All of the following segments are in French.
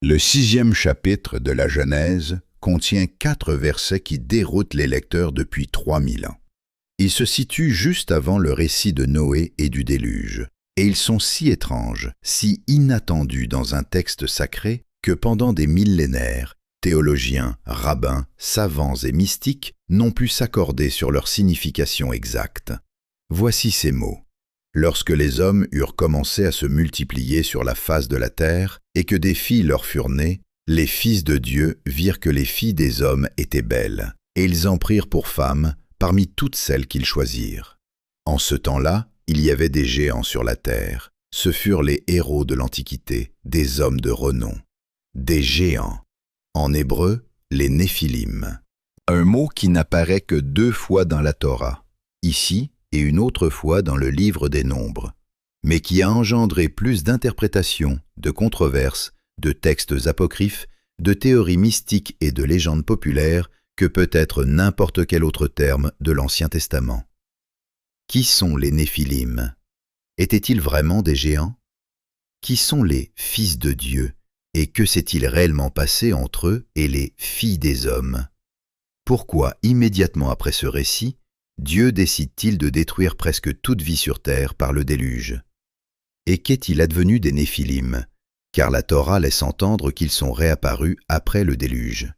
Le 6e chapitre de la Genèse contient 4 versets qui déroutent les lecteurs depuis 3000 ans. Ils se situent juste avant le récit de Noé et du déluge, et ils sont si étranges, si inattendus dans un texte sacré que pendant des millénaires, théologiens, rabbins, savants et mystiques n'ont pu s'accorder sur leur signification exacte. Voici ces mots. Lorsque les hommes eurent commencé à se multiplier sur la face de la terre et que des filles leur furent nées, les fils de Dieu virent que les filles des hommes étaient belles, et ils en prirent pour femmes parmi toutes celles qu'ils choisirent. En ce temps-là, il y avait des géants sur la terre. Ce furent les héros de l'Antiquité, des hommes de renom. Des géants. En hébreu, les Néphilim. Un mot qui n'apparaît que 2 fois dans la Torah. Ici, et une autre fois dans le livre des Nombres, mais qui a engendré plus d'interprétations, de controverses, de textes apocryphes, de théories mystiques et de légendes populaires que peut-être n'importe quel autre terme de l'Ancien Testament. Qui sont les Néphilim? Étaient-ils vraiment des géants? Qui sont les fils de Dieu et que s'est-il réellement passé entre eux et les filles des hommes? Pourquoi, immédiatement après ce récit, Dieu décide-t-il de détruire presque toute vie sur terre par le déluge? Et qu'est-il advenu des Néphilim? Car la Torah laisse entendre qu'ils sont réapparus après le déluge.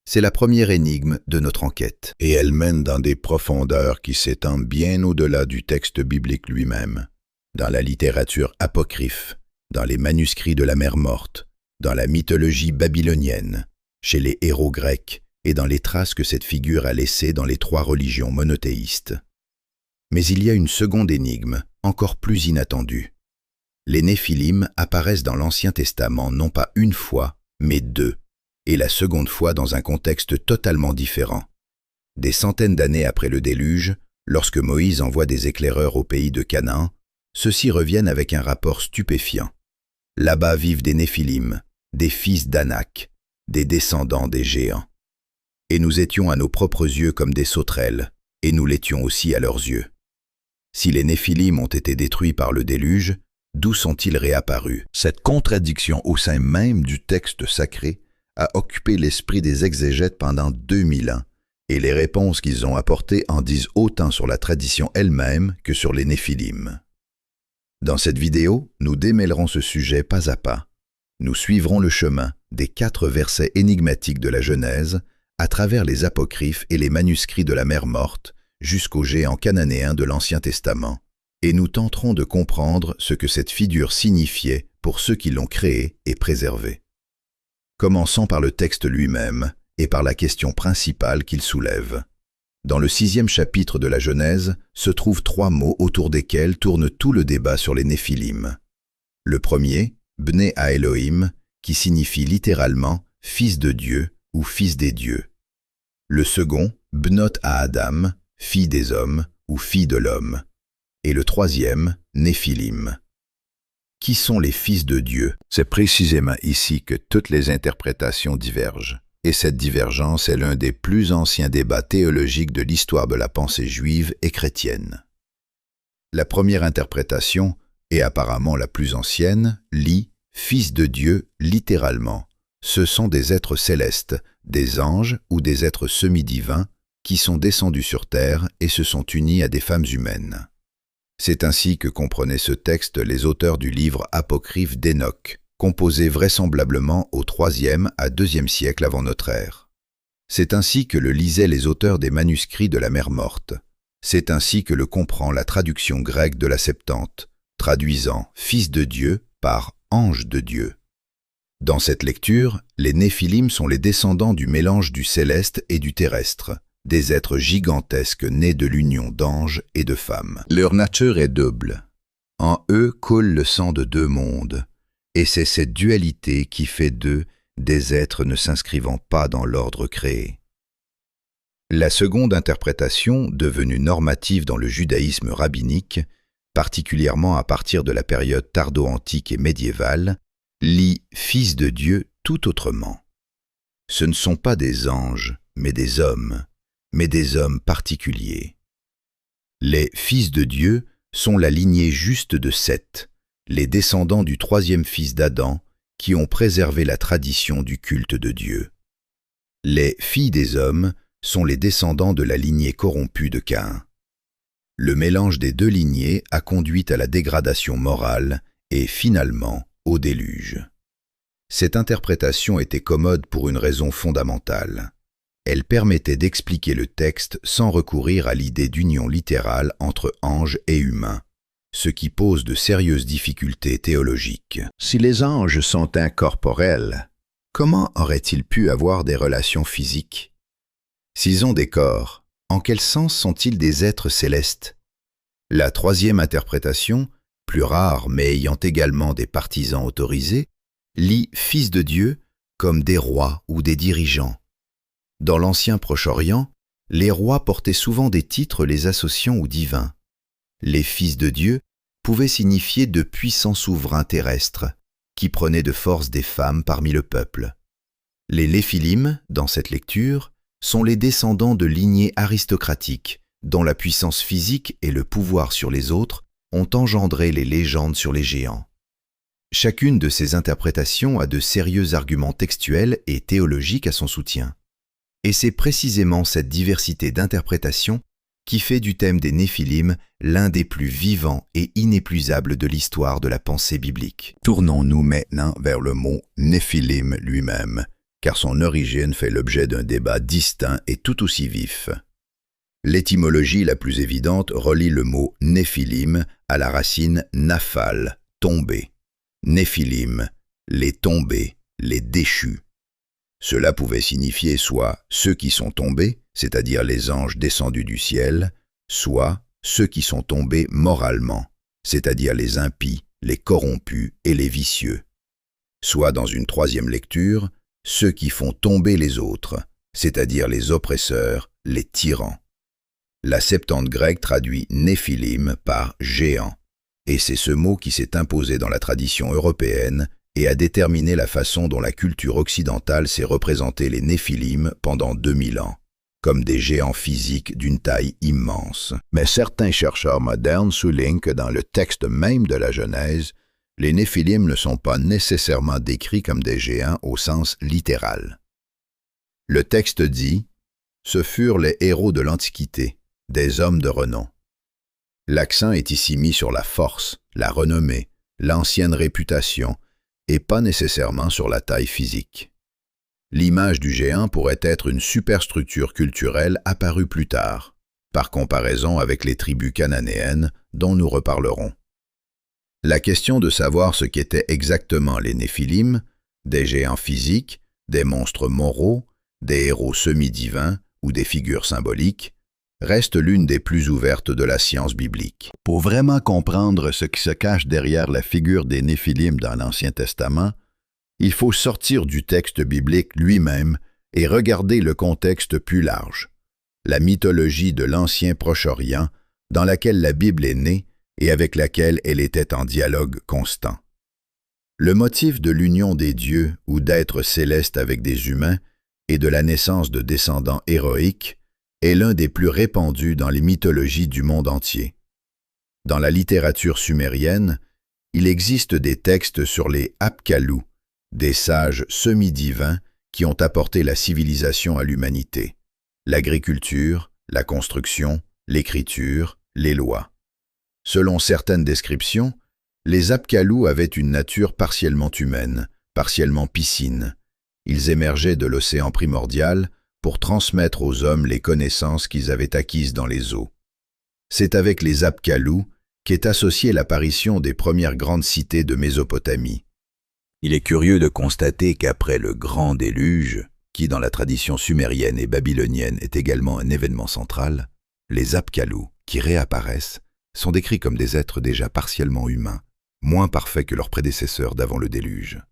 C'est la première énigme de notre enquête. Et elle mène dans des profondeurs qui s'étendent bien au-delà du texte biblique lui-même, dans la littérature apocryphe, dans les manuscrits de la mer Morte, dans la mythologie babylonienne, chez les héros grecs, et dans les traces que cette figure a laissées dans les 3 religions monothéistes. Mais il y a une seconde énigme, encore plus inattendue. Les Néphilim apparaissent dans l'Ancien Testament non pas une fois, mais 2, et la seconde fois dans un contexte totalement différent. Des centaines d'années après le déluge, lorsque Moïse envoie des éclaireurs au pays de Canaan, ceux-ci reviennent avec un rapport stupéfiant. Là-bas vivent des Néphilim, des fils d'Anak, des descendants des géants. Et nous étions à nos propres yeux comme des sauterelles, et nous l'étions aussi à leurs yeux. Si les Néphilim ont été détruits par le déluge, d'où sont-ils réapparus? Cette contradiction au sein même du texte sacré a occupé l'esprit des exégètes pendant 2000 ans, et les réponses qu'ils ont apportées en disent autant sur la tradition elle-même que sur les Néphilim. Dans cette vidéo, nous démêlerons ce sujet pas à pas. Nous suivrons le chemin des 4 versets énigmatiques de la Genèse, à travers les apocryphes et les manuscrits de la mer Morte jusqu'aux géants cananéens de l'Ancien Testament, et nous tenterons de comprendre ce que cette figure signifiait pour ceux qui l'ont créée et préservée. Commençons par le texte lui-même et par la question principale qu'il soulève. Dans le 6e chapitre de la Genèse se trouvent 3 mots autour desquels tourne tout le débat sur les Néphilim. Le premier, Bné à Elohim, qui signifie littéralement « fils de Dieu » ou « fils des dieux ». Le second, Bnot à Adam, fille des hommes ou fille de l'homme. Et le troisième, Néphilim. Qui sont les fils de Dieu? C'est précisément ici que toutes les interprétations divergent. Et cette divergence est l'un des plus anciens débats théologiques de l'histoire de la pensée juive et chrétienne. La première interprétation, et apparemment la plus ancienne, lit « fils de Dieu » littéralement. Ce sont des êtres célestes, des anges ou des êtres semi-divins qui sont descendus sur terre et se sont unis à des femmes humaines. C'est ainsi que comprenaient ce texte les auteurs du livre apocryphe d'Enoch, composé vraisemblablement au IIIe à IIe siècle avant notre ère. C'est ainsi que le lisaient les auteurs des manuscrits de la mer Morte. C'est ainsi que le comprend la traduction grecque de la Septante, traduisant « fils de Dieu » par « ange de Dieu ». Dans cette lecture, les Néphilim sont les descendants du mélange du céleste et du terrestre, des êtres gigantesques nés de l'union d'anges et de femmes. Leur nature est double. En eux coule le sang de 2 mondes, et c'est cette dualité qui fait d'eux des êtres ne s'inscrivant pas dans l'ordre créé. La seconde interprétation, devenue normative dans le judaïsme rabbinique, particulièrement à partir de la période tardo-antique et médiévale, lit « fils de Dieu » tout autrement. Ce ne sont pas des anges, mais des hommes particuliers. Les fils de Dieu sont la lignée juste de Seth, les descendants du 3e fils d'Adam qui ont préservé la tradition du culte de Dieu. Les filles des hommes sont les descendants de la lignée corrompue de Caïn. Le mélange des deux lignées a conduit à la dégradation morale et finalement au déluge. Cette interprétation était commode pour une raison fondamentale. Elle permettait d'expliquer le texte sans recourir à l'idée d'union littérale entre anges et humains, ce qui pose de sérieuses difficultés théologiques. Si les anges sont incorporels, comment auraient-ils pu avoir des relations physiques? S'ils ont des corps, en quel sens sont-ils des êtres célestes? La troisième interprétation, plus rare mais ayant également des partisans autorisés, lit « fils de Dieu » comme des rois ou des dirigeants. Dans l'ancien Proche-Orient, les rois portaient souvent des titres les associant aux divins. Les fils de Dieu pouvaient signifier de puissants souverains terrestres qui prenaient de force des femmes parmi le peuple. Les Néphilim, dans cette lecture, sont les descendants de lignées aristocratiques dont la puissance physique et le pouvoir sur les autres ont engendré les légendes sur les géants. Chacune de ces interprétations a de sérieux arguments textuels et théologiques à son soutien. Et c'est précisément cette diversité d'interprétations qui fait du thème des Néphilim l'un des plus vivants et inépuisables de l'histoire de la pensée biblique. Tournons-nous maintenant vers le mot Néphilim lui-même, car son origine fait l'objet d'un débat distinct et tout aussi vif. L'étymologie la plus évidente relie le mot Néphilim à la racine Naphal, tomber. Néphilim, les tombés, les déchus. Cela pouvait signifier soit ceux qui sont tombés, c'est-à-dire les anges descendus du ciel, soit ceux qui sont tombés moralement, c'est-à-dire les impies, les corrompus et les vicieux. Soit dans une troisième lecture, ceux qui font tomber les autres, c'est-à-dire les oppresseurs, les tyrans. La Septante grecque traduit Néphilim par géant, et c'est ce mot qui s'est imposé dans la tradition européenne et a déterminé la façon dont la culture occidentale s'est représentée les Néphilim pendant 2000 ans, comme des géants physiques d'une taille immense. Mais certains chercheurs modernes soulignent que dans le texte même de la Genèse, les Néphilim ne sont pas nécessairement décrits comme des géants au sens littéral. Le texte dit « Ce furent les héros de l'Antiquité, des hommes de renom ». L'accent est ici mis sur la force, la renommée, l'ancienne réputation, et pas nécessairement sur la taille physique. L'image du géant pourrait être une superstructure culturelle apparue plus tard, par comparaison avec les tribus cananéennes dont nous reparlerons. La question de savoir ce qu'étaient exactement les Néphilim, des géants physiques, des monstres moraux, des héros semi-divins ou des figures symboliques, reste l'une des plus ouvertes de la science biblique. Pour vraiment comprendre ce qui se cache derrière la figure des Néphilim dans l'Ancien Testament, il faut sortir du texte biblique lui-même et regarder le contexte plus large, la mythologie de l'Ancien Proche-Orient dans laquelle la Bible est née et avec laquelle elle était en dialogue constant. Le motif de l'union des dieux ou d'êtres célestes avec des humains et de la naissance de descendants héroïques est l'un des plus répandus dans les mythologies du monde entier. Dans la littérature sumérienne, il existe des textes sur les Apkallu, des sages semi-divins qui ont apporté la civilisation à l'humanité, l'agriculture, la construction, l'écriture, les lois. Selon certaines descriptions, les Apkallu avaient une nature partiellement humaine, partiellement piscine. Ils émergeaient de l'océan primordial pour transmettre aux hommes les connaissances qu'ils avaient acquises dans les eaux. C'est avec les Apkallu qu'est associée l'apparition des premières grandes cités de Mésopotamie. Il est curieux de constater qu'après le grand déluge, qui dans la tradition sumérienne et babylonienne est également un événement central, les Apkallu, qui réapparaissent, sont décrits comme des êtres déjà partiellement humains, moins parfaits que leurs prédécesseurs d'avant le déluge.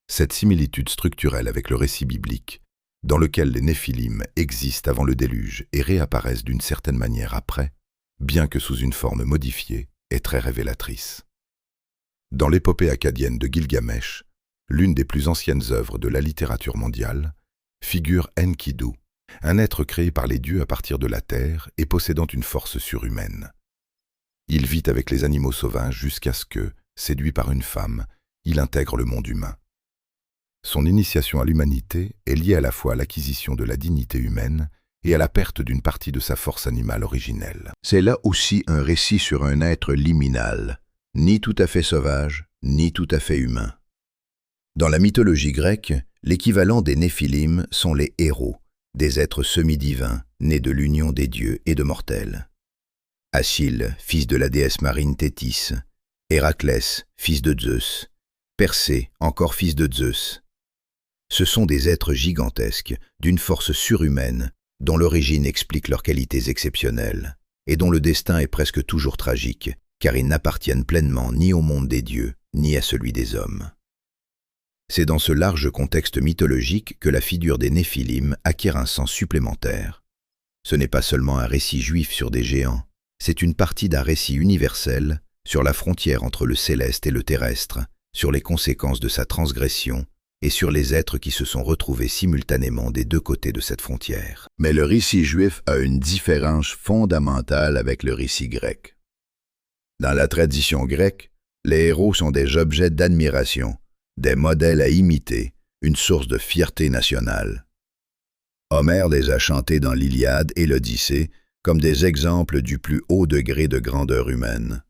Cette similitude structurelle avec le récit biblique, dans lequel les Néphilim existent avant le déluge et réapparaissent d'une certaine manière après, bien que sous une forme modifiée, est très révélatrice. Dans l'épopée akkadienne de Gilgamesh, l'une des plus anciennes œuvres de la littérature mondiale, figure Enkidu, un être créé par les dieux à partir de la terre et possédant une force surhumaine. Il vit avec les animaux sauvages jusqu'à ce que, séduit par une femme, il intègre le monde humain. Son initiation à l'humanité est liée à la fois à l'acquisition de la dignité humaine et à la perte d'une partie de sa force animale originelle. C'est là aussi un récit sur un être liminal, ni tout à fait sauvage, ni tout à fait humain. Dans la mythologie grecque, l'équivalent des Néphilim sont les héros, des êtres semi-divins, nés de l'union des dieux et de mortels. Achille, fils de la déesse marine Thétis, Héraclès, fils de Zeus, Persée, encore fils de Zeus. Ce sont des êtres gigantesques, d'une force surhumaine, dont l'origine explique leurs qualités exceptionnelles, et dont le destin est presque toujours tragique, car ils n'appartiennent pleinement ni au monde des dieux, ni à celui des hommes. C'est dans ce large contexte mythologique que la figure des Néphilim acquiert un sens supplémentaire. Ce n'est pas seulement un récit juif sur des géants, c'est une partie d'un récit universel sur la frontière entre le céleste et le terrestre, sur les conséquences de sa transgression et sur les êtres qui se sont retrouvés simultanément des deux côtés de cette frontière. Mais le récit juif a une différence fondamentale avec le récit grec. Dans la tradition grecque, les héros sont des objets d'admiration, des modèles à imiter, une source de fierté nationale. Homère les a chantés dans l'Iliade et l'Odyssée comme des exemples du plus haut degré de grandeur humaine.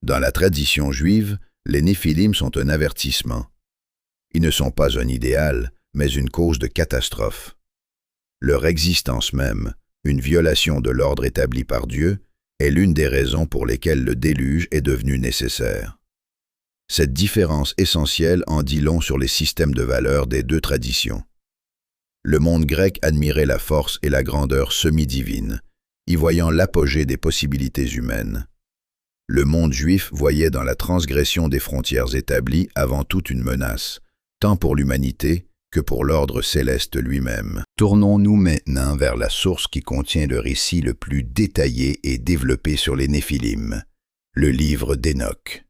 Dans la tradition juive, les Néphilim sont un avertissement. Ils ne sont pas un idéal, mais une cause de catastrophe. Leur existence même, une violation de l'ordre établi par Dieu, est l'une des raisons pour lesquelles le déluge est devenu nécessaire. Cette différence essentielle en dit long sur les systèmes de valeurs des deux traditions. Le monde grec admirait la force et la grandeur semi-divine, y voyant l'apogée des possibilités humaines. Le monde juif voyait dans la transgression des frontières établies avant tout une menace, tant pour l'humanité que pour l'ordre céleste lui-même. Tournons-nous maintenant vers la source qui contient le récit le plus détaillé et développé sur les Néphilim, le livre d'Hénoch.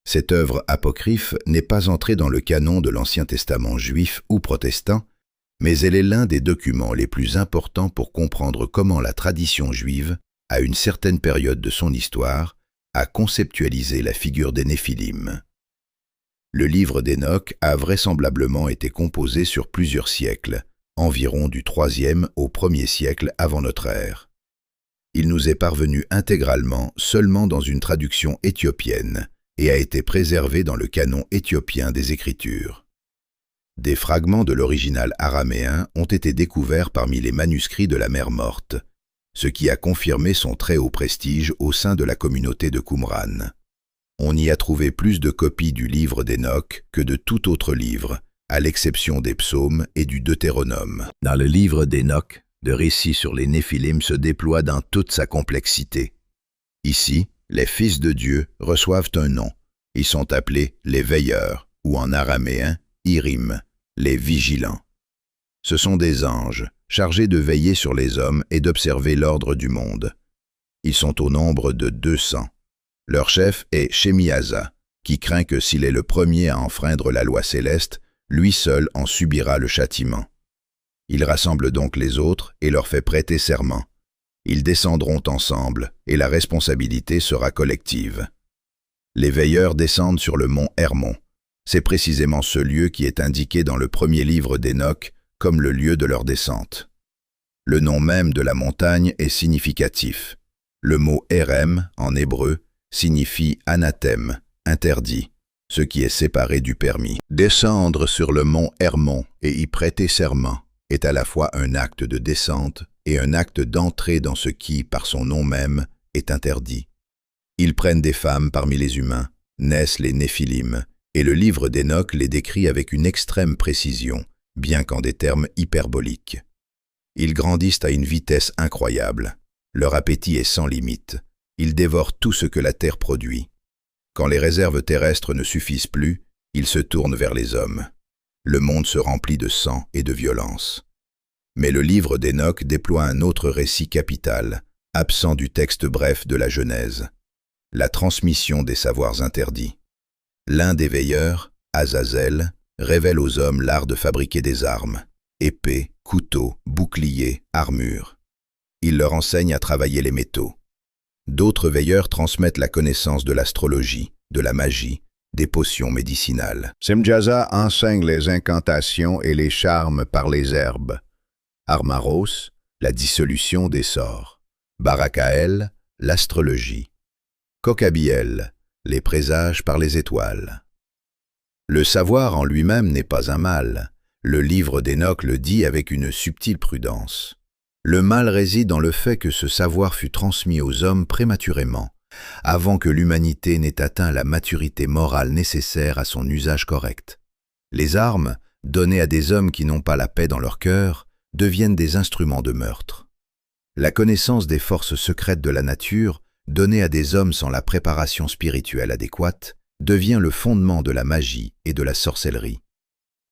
Cette œuvre apocryphe n'est pas entrée dans le canon de l'Ancien Testament juif ou protestant, mais elle est l'un des documents les plus importants pour comprendre comment la tradition juive, à une certaine période de son histoire, a conceptualisé la figure des Néphilim. Le livre d'Hénoch a vraisemblablement été composé sur plusieurs siècles, environ du IIIe au 1er siècle avant notre ère. Il nous est parvenu intégralement seulement dans une traduction éthiopienne et a été préservé dans le canon éthiopien des Écritures. Des fragments de l'original araméen ont été découverts parmi les manuscrits de la Mer Morte, ce qui a confirmé son très haut prestige au sein de la communauté de Qumran. On y a trouvé plus de copies du livre d'Hénoch que de tout autre livre, à l'exception des psaumes et du Deutéronome. Dans le livre d'Hénoch, le récit sur les Néphilim se déploie dans toute sa complexité. Ici, les fils de Dieu reçoivent un nom. Ils sont appelés les veilleurs, ou en araméen, Irim, les vigilants. Ce sont des anges, chargés de veiller sur les hommes et d'observer l'ordre du monde. Ils sont au nombre de 200. Leur chef est Shemiasa, qui craint que s'il est le premier à enfreindre la loi céleste, lui seul en subira le châtiment. Il rassemble donc les autres et leur fait prêter serment. Ils descendront ensemble et la responsabilité sera collective. Les veilleurs descendent sur le mont Hermon. C'est précisément ce lieu qui est indiqué dans le premier livre d'Hénoch comme le lieu de leur descente. Le nom même de la montagne est significatif. Le mot Hérem, en hébreu, signifie anathème, interdit, ce qui est séparé du permis. Descendre sur le mont Hermon et y prêter serment est à la fois un acte de descente et un acte d'entrée dans ce qui, par son nom même, est interdit. Ils prennent des femmes parmi les humains, naissent les Néphilim, et le livre d'Hénoch les décrit avec une extrême précision, bien qu'en des termes hyperboliques. Ils grandissent à une vitesse incroyable. Leur appétit est sans limite. Ils dévorent tout ce que la terre produit. Quand les réserves terrestres ne suffisent plus, ils se tournent vers les hommes. Le monde se remplit de sang et de violence. Mais le livre d'Hénoch déploie un autre récit capital, absent du texte bref de la Genèse. La transmission des savoirs interdits. L'un des veilleurs, Azazel, révèle aux hommes l'art de fabriquer des armes, épées, couteaux, boucliers, armures. Il leur enseigne à travailler les métaux. D'autres veilleurs transmettent la connaissance de l'astrologie, de la magie, des potions médicinales. Semjaza enseigne les incantations et les charmes par les herbes. Armaros, la dissolution des sorts. Barakael, l'astrologie. Kokabiel, les présages par les étoiles. Le savoir en lui-même n'est pas un mal. Le livre d'Hénoch le dit avec une subtile prudence. Le mal réside dans le fait que ce savoir fut transmis aux hommes prématurément, avant que l'humanité n'ait atteint la maturité morale nécessaire à son usage correct. Les armes, données à des hommes qui n'ont pas la paix dans leur cœur, deviennent des instruments de meurtre. La connaissance des forces secrètes de la nature, donnée à des hommes sans la préparation spirituelle adéquate, devient le fondement de la magie et de la sorcellerie.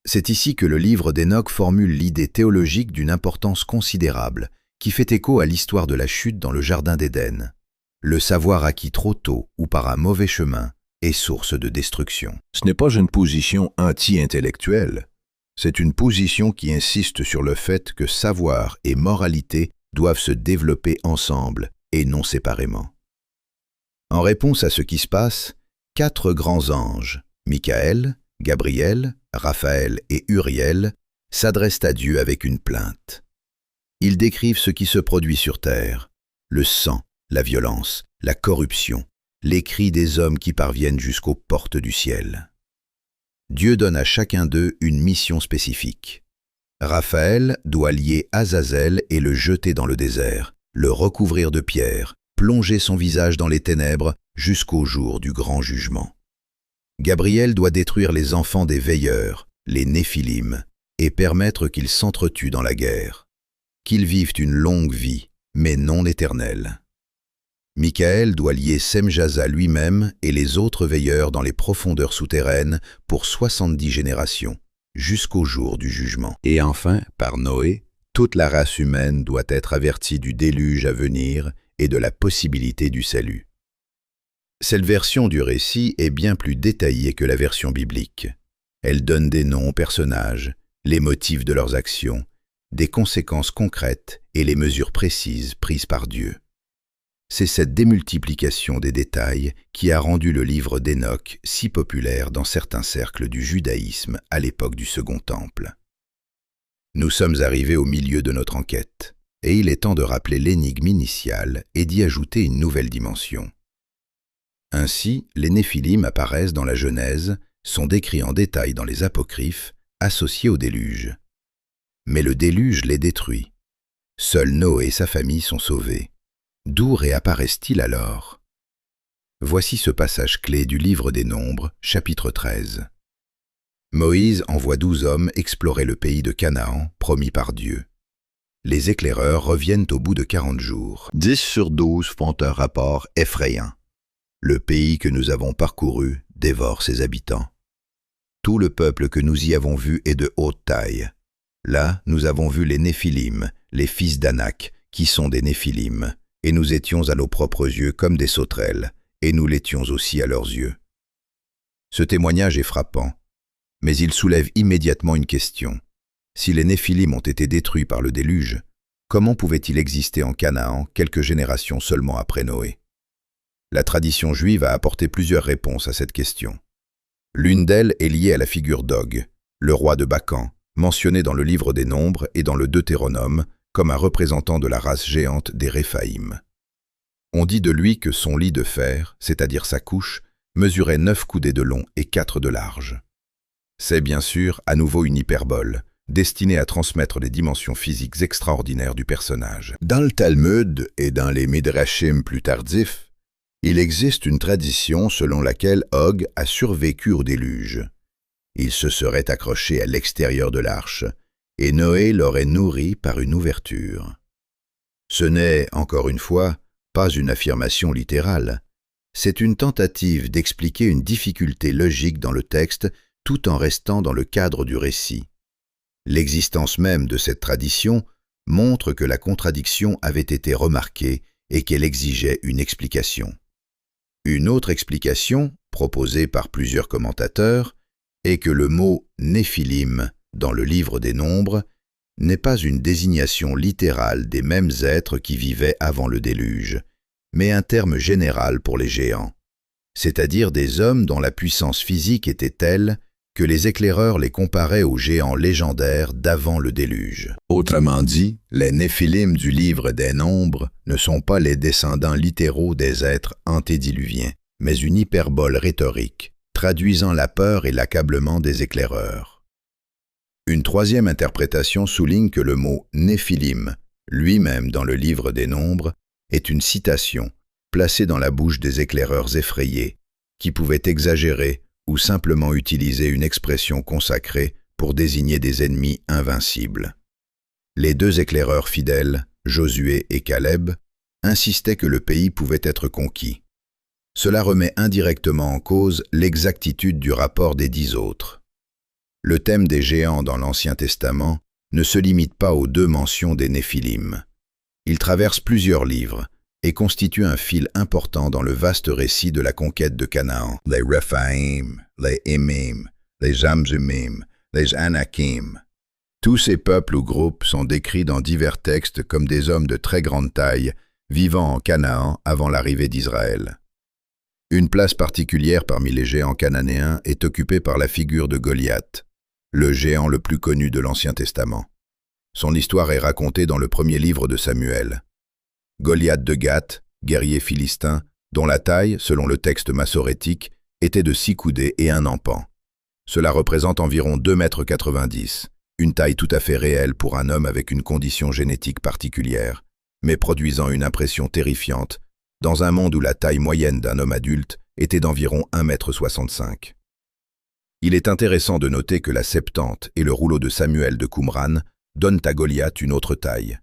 C'est ici que le livre d'Hénoch formule l'idée théologique d'une importance considérable, qui fait écho à l'histoire de la chute dans le Jardin d'Éden. Le savoir acquis trop tôt ou par un mauvais chemin est source de destruction. Ce n'est pas une position anti-intellectuelle, c'est une position qui insiste sur le fait que savoir et moralité doivent se développer ensemble et non séparément. En réponse à ce qui se passe, 4 grands anges, Michaël, Gabriel, Raphaël et Uriel, s'adressent à Dieu avec une plainte. Ils décrivent ce qui se produit sur terre, le sang, la violence, la corruption, les cris des hommes qui parviennent jusqu'aux portes du ciel. Dieu donne à chacun d'eux une mission spécifique. Raphaël doit lier Azazel et le jeter dans le désert, le recouvrir de pierres, plonger son visage dans les ténèbres jusqu'au jour du grand jugement. Gabriel doit détruire les enfants des veilleurs, les Néphilim, et permettre qu'ils s'entretuent dans la guerre, qu'ils vivent une longue vie, mais non éternelle. Michaël doit lier Semjaza lui-même et les autres veilleurs dans les profondeurs souterraines pour 70 générations, jusqu'au jour du jugement. Et enfin, par Noé, toute la race humaine doit être avertie du déluge à venir et de la possibilité du salut. Cette version du récit est bien plus détaillée que la version biblique. Elle donne des noms aux personnages, les motifs de leurs actions, des conséquences concrètes et les mesures précises prises par Dieu. C'est cette démultiplication des détails qui a rendu le livre d'Hénoch si populaire dans certains cercles du judaïsme à l'époque du Second Temple. Nous sommes arrivés au milieu de notre enquête, et il est temps de rappeler l'énigme initiale et d'y ajouter une nouvelle dimension. Ainsi, les Néphilim apparaissent dans la Genèse, sont décrits en détail dans les apocryphes, associés au déluge. Mais le déluge les détruit. Seuls Noé et sa famille sont sauvés. D'où réapparaissent-ils alors? Voici ce passage clé du livre des Nombres, chapitre 13. Moïse envoie 12 hommes explorer le pays de Canaan, promis par Dieu. Les éclaireurs reviennent au bout de 40 jours. 10 sur 12 font un rapport effrayant. Le pays que nous avons parcouru dévore ses habitants. Tout le peuple que nous y avons vu est de haute taille. Là, nous avons vu les Néphilim, les fils d'Anak, qui sont des Néphilim, et nous étions à nos propres yeux comme des sauterelles, et nous l'étions aussi à leurs yeux. Ce témoignage est frappant, mais il soulève immédiatement une question. Si les Néphilim ont été détruits par le déluge, comment pouvaient-ils exister en Canaan quelques générations seulement après Noé? La tradition juive a apporté plusieurs réponses à cette question. L'une d'elles est liée à la figure d'Og, le roi de Bacan, mentionné dans le livre des Nombres et dans le Deutéronome comme un représentant de la race géante des Réphaïm. On dit de lui que son lit de fer, c'est-à-dire sa couche, mesurait 9 coudées de long et 4 de large. C'est bien sûr à nouveau une hyperbole, destinée à transmettre les dimensions physiques extraordinaires du personnage. Dans le Talmud et dans les Midrashim plus tardifs, il existe une tradition selon laquelle Og a survécu au déluge. Il se serait accroché à l'extérieur de l'arche, et Noé l'aurait nourri par une ouverture. Ce n'est, encore une fois, pas une affirmation littérale. C'est une tentative d'expliquer une difficulté logique dans le texte tout en restant dans le cadre du récit. L'existence même de cette tradition montre que la contradiction avait été remarquée et qu'elle exigeait une explication. Une autre explication, proposée par plusieurs commentateurs, est que le mot « Néphilim » dans le livre des Nombres n'est pas une désignation littérale des mêmes êtres qui vivaient avant le déluge, mais un terme général pour les géants. c'est-à-dire des hommes dont la puissance physique était telle que les éclaireurs les comparaient aux géants légendaires d'avant le déluge. Autrement dit, les Néphilim du livre des Nombres ne sont pas les descendants littéraux des êtres antédiluviens, mais une hyperbole rhétorique, traduisant la peur et l'accablement des éclaireurs. Une troisième interprétation souligne que le mot « Néphilim », lui-même dans le livre des Nombres, est une citation placée dans la bouche des éclaireurs effrayés, qui pouvaient exagérer ou simplement utiliser une expression consacrée pour désigner des ennemis invincibles. Les deux éclaireurs fidèles, Josué et Caleb, insistaient que le pays pouvait être conquis. Cela remet indirectement en cause l'exactitude du rapport des 10 autres. Le thème des géants dans l'Ancien Testament ne se limite pas aux 2 mentions des Néphilim. Il traverse plusieurs livres et constitue un fil important dans le vaste récit de la conquête de Canaan. Les Rephaïm, les Émim, les Zamzumim, les Anakim. Tous ces peuples ou groupes sont décrits dans divers textes comme des hommes de très grande taille vivant en Canaan avant l'arrivée d'Israël. Une place particulière parmi les géants cananéens est occupée par la figure de Goliath, le géant le plus connu de l'Ancien Testament. Son histoire est racontée dans le premier livre de Samuel. Goliath de Gath, guerrier philistin, dont la taille, selon le texte massorétique, était de 6 coudées et 1 empan. Cela représente environ 2,90 m, une taille tout à fait réelle pour un homme avec une condition génétique particulière, mais produisant une impression terrifiante dans un monde où la taille moyenne d'un homme adulte était d'environ 1,65 m. Il est intéressant de noter que la Septante et le rouleau de Samuel de Qumran donnent à Goliath une autre taille,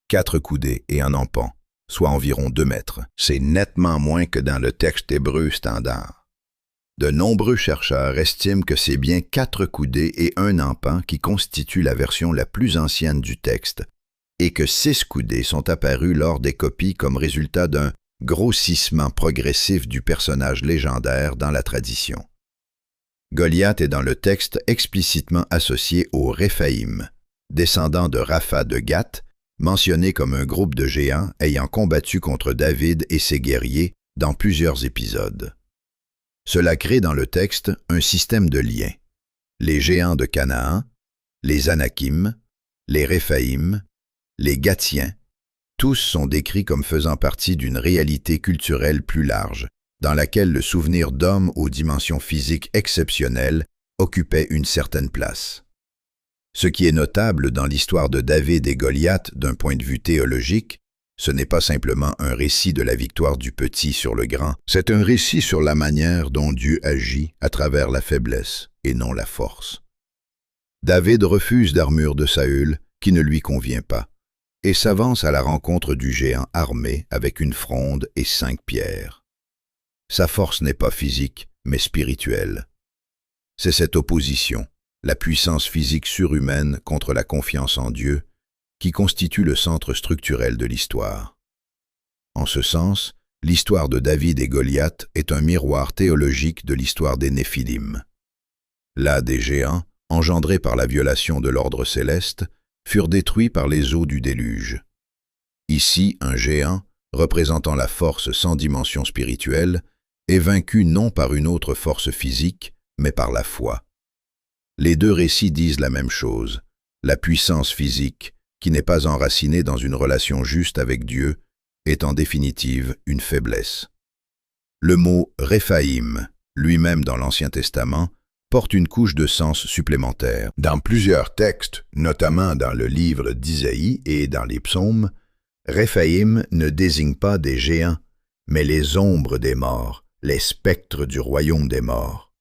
4 coudées et 1 empan, soit environ 2 mètres. C'est nettement moins que dans le texte hébreu standard. De nombreux chercheurs estiment que c'est bien 4 coudées et 1 empan qui constituent la version la plus ancienne du texte, et que 6 coudées sont apparues lors des copies comme résultat d'un grossissement progressif du personnage légendaire dans la tradition. Goliath est dans le texte explicitement associé aux Réphaïm, descendants de Rapha de Gath, mentionné comme un groupe de géants ayant combattu contre David et ses guerriers dans plusieurs épisodes. Cela crée dans le texte un système de liens. Les géants de Canaan, les Anakim, les Réphaïm, les Gathiens, tous sont décrits comme faisant partie d'une réalité culturelle plus large, dans laquelle le souvenir d'hommes aux dimensions physiques exceptionnelles occupait une certaine place. Ce qui est notable dans l'histoire de David et Goliath d'un point de vue théologique, ce n'est pas simplement un récit de la victoire du petit sur le grand, c'est un récit sur la manière dont Dieu agit à travers la faiblesse et non la force. David refuse d'armure de Saül, qui ne lui convient pas, et s'avance à la rencontre du géant armé avec une fronde et 5 pierres. Sa force n'est pas physique, mais spirituelle. C'est cette opposition, la puissance physique surhumaine contre la confiance en Dieu, qui constitue le centre structurel de l'histoire. En ce sens, l'histoire de David et Goliath est un miroir théologique de l'histoire des Néphilim. Là, des géants, engendrés par la violation de l'ordre céleste, furent détruits par les eaux du déluge. Ici, un géant, représentant la force sans dimension spirituelle, est vaincu non par une autre force physique, mais par la foi. Les 2 récits disent la même chose, la puissance physique, qui n'est pas enracinée dans une relation juste avec Dieu, est en définitive une faiblesse. Le mot « Réphaïm », lui-même dans l'Ancien Testament, porte une couche de sens supplémentaire. Dans plusieurs textes, notamment dans le livre d'Isaïe et dans les psaumes, Réphaïm ne désigne pas des géants, mais les ombres des morts, les spectres du royaume des morts.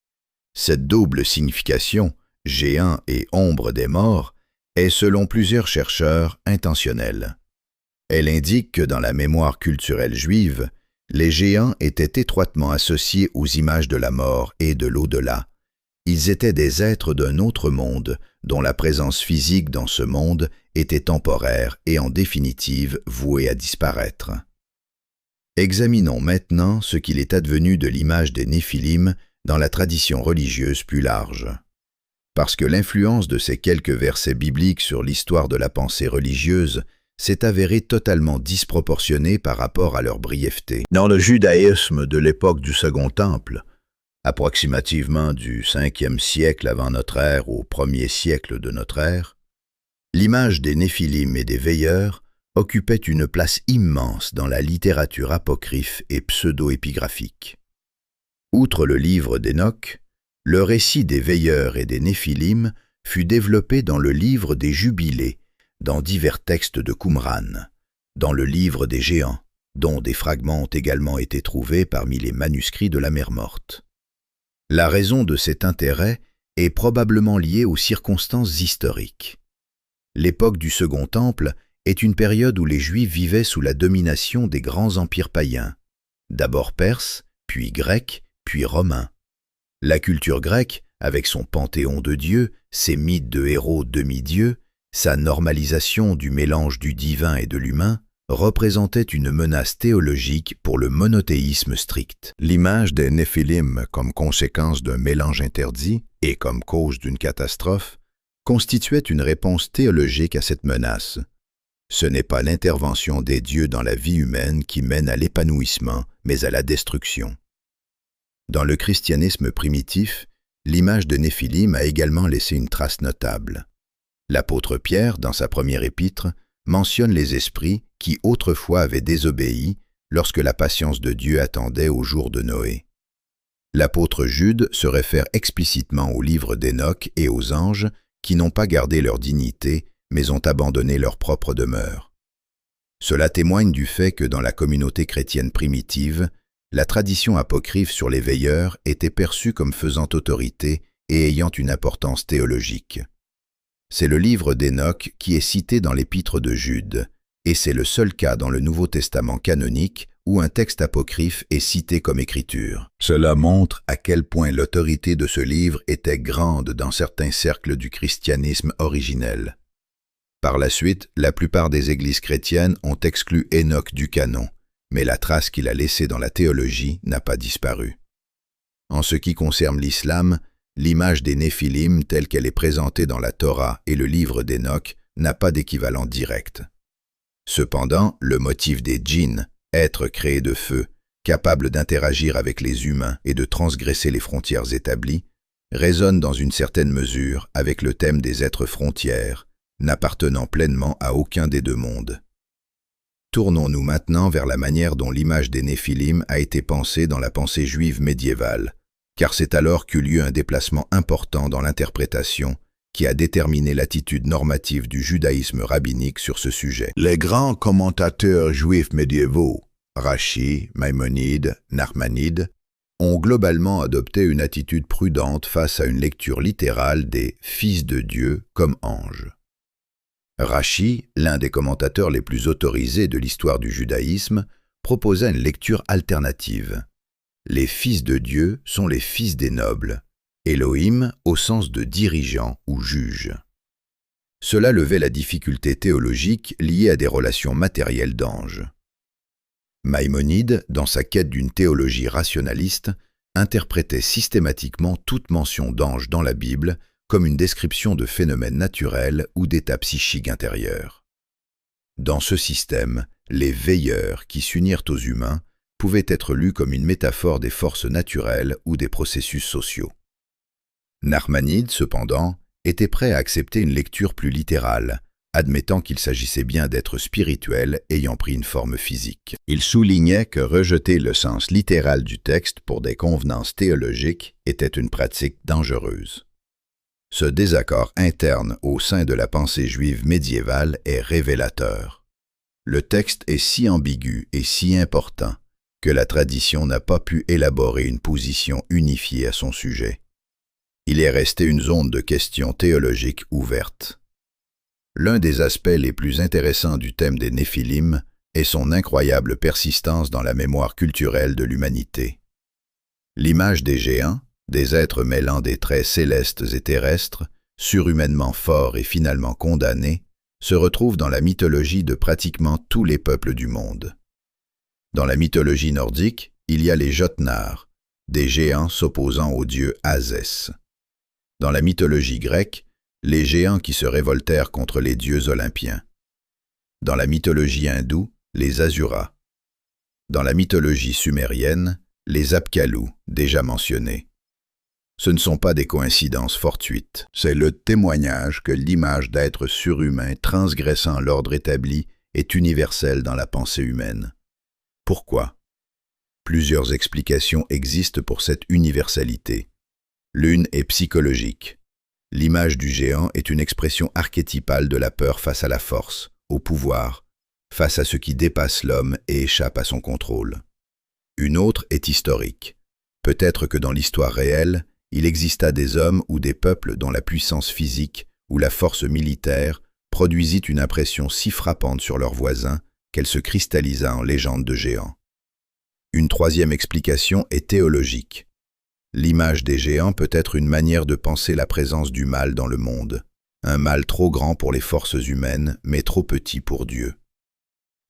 Cette double signification, géant et ombre des morts, est selon plusieurs chercheurs intentionnelle. Elle indique que dans la mémoire culturelle juive, les géants étaient étroitement associés aux images de la mort et de l'au-delà. Ils étaient des êtres d'un autre monde, dont la présence physique dans ce monde était temporaire et en définitive vouée à disparaître. Examinons maintenant ce qu'il est advenu de l'image des Néphilim dans la tradition religieuse plus large. Parce que l'influence de ces quelques versets bibliques sur l'histoire de la pensée religieuse s'est avérée totalement disproportionnée par rapport à leur brièveté. Dans le judaïsme de l'époque du Second Temple, approximativement du 5e siècle avant notre ère au 1er siècle de notre ère, l'image des Néphilim et des veilleurs occupait une place immense dans la littérature apocryphe et pseudo-épigraphique. Outre le livre d'Hénoch, le récit des veilleurs et des Néphilim fut développé dans le livre des Jubilés, dans divers textes de Qumran, dans le livre des Géants, dont des fragments ont également été trouvés parmi les manuscrits de la Mer Morte. La raison de cet intérêt est probablement liée aux circonstances historiques. L'époque du Second Temple est une période où les Juifs vivaient sous la domination des grands empires païens, d'abord perses, puis grecs, puis romains. La culture grecque, avec son panthéon de dieux, ses mythes de héros demi-dieux, sa normalisation du mélange du divin et de l'humain, représentait une menace théologique pour le monothéisme strict. L'image des Néphilim comme conséquence d'un mélange interdit et comme cause d'une catastrophe constituait une réponse théologique à cette menace. Ce n'est pas l'intervention des dieux dans la vie humaine qui mène à l'épanouissement, mais à la destruction. Dans le christianisme primitif, l'image de Néphilim a également laissé une trace notable. L'apôtre Pierre, dans sa première épître, mentionne les esprits qui autrefois avaient désobéi lorsque la patience de Dieu attendait au jour de Noé. L'apôtre Jude se réfère explicitement au livre d'Hénoch et aux anges qui n'ont pas gardé leur dignité, mais ont abandonné leur propre demeure. Cela témoigne du fait que dans la communauté chrétienne primitive, la tradition apocryphe sur les veilleurs était perçue comme faisant autorité et ayant une importance théologique. C'est le livre d'Hénoch qui est cité dans l'épître de Jude, et c'est le seul cas dans le Nouveau Testament canonique où un texte apocryphe est cité comme écriture. Cela montre à quel point l'autorité de ce livre était grande dans certains cercles du christianisme originel. Par la suite, la plupart des églises chrétiennes ont exclu Hénoch du canon, mais la trace qu'il a laissée dans la théologie n'a pas disparu. En ce qui concerne l'islam, l'image des Néphilim telle qu'elle est présentée dans la Torah et le livre d'Hénoch n'a pas d'équivalent direct. Cependant, le motif des djinns, êtres créés de feu, capables d'interagir avec les humains et de transgresser les frontières établies, résonne dans une certaine mesure avec le thème des êtres frontières, n'appartenant pleinement à aucun des deux mondes. Tournons-nous maintenant vers la manière dont l'image des Néphilim a été pensée dans la pensée juive médiévale, car c'est alors qu'eut lieu un déplacement important dans l'interprétation qui a déterminé l'attitude normative du judaïsme rabbinique sur ce sujet. Les grands commentateurs juifs médiévaux, Rashi, Maïmonide, Nachmanide, ont globalement adopté une attitude prudente face à une lecture littérale des « fils de Dieu » comme anges. Rashi, l'un des commentateurs les plus autorisés de l'histoire du judaïsme, proposa une lecture alternative. Les fils de Dieu sont les fils des nobles, Elohim au sens de dirigeant ou juge. Cela levait la difficulté théologique liée à des relations matérielles d'anges. Maïmonide, dans sa quête d'une théologie rationaliste, interprétait systématiquement toute mention d'ange dans la Bible comme une description de phénomènes naturels ou d'états psychiques intérieurs. Dans ce système, les veilleurs qui s'unirent aux humains pouvaient être lus comme une métaphore des forces naturelles ou des processus sociaux. Nachmanide, cependant, était prêt à accepter une lecture plus littérale, admettant qu'il s'agissait bien d'êtres spirituels ayant pris une forme physique. Il soulignait que rejeter le sens littéral du texte pour des convenances théologiques était une pratique dangereuse. Ce désaccord interne au sein de la pensée juive médiévale est révélateur. Le texte est si ambigu et si important que la tradition n'a pas pu élaborer une position unifiée à son sujet. Il est resté une zone de questions théologiques ouverte. L'un des aspects les plus intéressants du thème des Néphilim est son incroyable persistance dans la mémoire culturelle de l'humanité. L'image des géants, des êtres mêlant des traits célestes et terrestres, surhumainement forts et finalement condamnés, se retrouve dans la mythologie de pratiquement tous les peuples du monde. Dans la mythologie nordique, il y a les Jotnar, des géants s'opposant au dieu Hadès. Dans la mythologie grecque, les géants qui se révoltèrent contre les dieux olympiens. Dans la mythologie hindoue, les Asuras. Dans la mythologie sumérienne, les Apkallu, déjà mentionnés. Ce ne sont pas des coïncidences fortuites, c'est le témoignage que l'image d'êtres surhumains transgressant l'ordre établi est universelle dans la pensée humaine. Pourquoi? Plusieurs explications existent pour cette universalité. L'une est psychologique. L'image du géant est une expression archétypale de la peur face à la force, au pouvoir, face à ce qui dépasse l'homme et échappe à son contrôle. Une autre est historique. Peut-être que dans l'histoire réelle, il exista des hommes ou des peuples dont la puissance physique ou la force militaire produisit une impression si frappante sur leurs voisins qu'elle se cristallisa en légende de géants. Une troisième explication est théologique. L'image des géants peut être une manière de penser la présence du mal dans le monde, un mal trop grand pour les forces humaines, mais trop petit pour Dieu.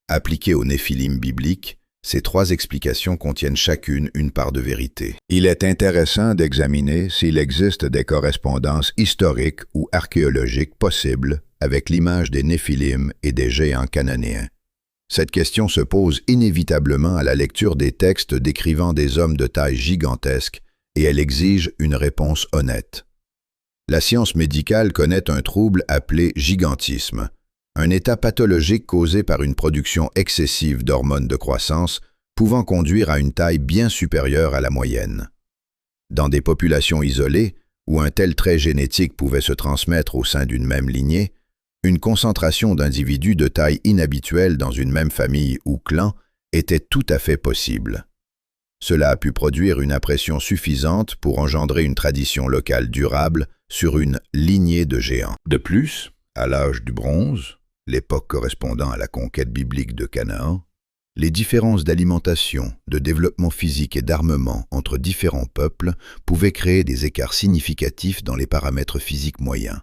Appliquées aux néphilim bibliques, ces trois explications contiennent chacune une part de vérité. Il est intéressant d'examiner s'il existe des correspondances historiques ou archéologiques possibles avec l'image des néphilim et des géants cananéens. Cette question se pose inévitablement à la lecture des textes décrivant des hommes de taille gigantesque et elle exige une réponse honnête. La science médicale connaît un trouble appelé gigantisme, un état pathologique causé par une production excessive d'hormones de croissance pouvant conduire à une taille bien supérieure à la moyenne. Dans des populations isolées, où un tel trait génétique pouvait se transmettre au sein d'une même lignée, une concentration d'individus de taille inhabituelle dans une même famille ou clan était tout à fait possible. Cela a pu produire une impression suffisante pour engendrer une tradition locale durable sur une lignée de géants. De plus, à l'âge du bronze, l'époque correspondant à la conquête biblique de Canaan, les différences d'alimentation, de développement physique et d'armement entre différents peuples pouvaient créer des écarts significatifs dans les paramètres physiques moyens.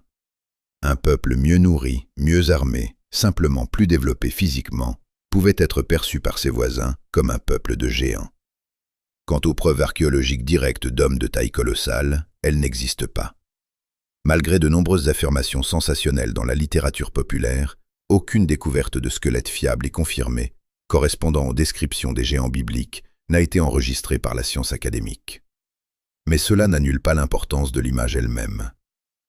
Un peuple mieux nourri, mieux armé, simplement plus développé physiquement, pouvait être perçu par ses voisins comme un peuple de géants. Quant aux preuves archéologiques directes d'hommes de taille colossale, elles n'existent pas. Malgré de nombreuses affirmations sensationnelles dans la littérature populaire, aucune découverte de squelette fiable et confirmée, correspondant aux descriptions des géants bibliques, n'a été enregistrée par la science académique. Mais cela n'annule pas l'importance de l'image elle-même.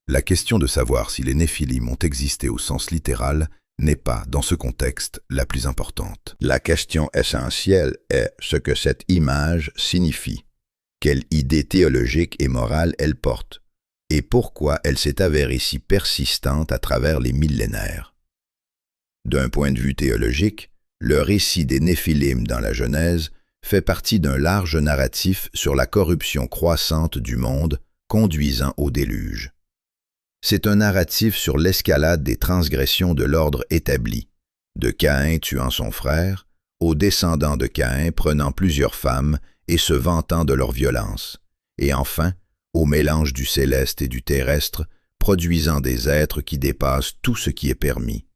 La question de savoir si les néphilim ont existé au sens littéral n'est pas, dans ce contexte, la plus importante. La question essentielle est ce que cette image signifie, quelle idée théologique et morale elle porte, et pourquoi elle s'est avérée si persistante à travers les millénaires. D'un point de vue théologique, le récit des néphilim dans la Genèse fait partie d'un large narratif sur la corruption croissante du monde conduisant au déluge. C'est un narratif sur l'escalade des transgressions de l'ordre établi, de Caïn tuant son frère, aux descendants de Caïn prenant plusieurs femmes et se vantant de leur violence, et enfin au mélange du céleste et du terrestre, produisant des êtres qui dépassent tout ce qui est permis.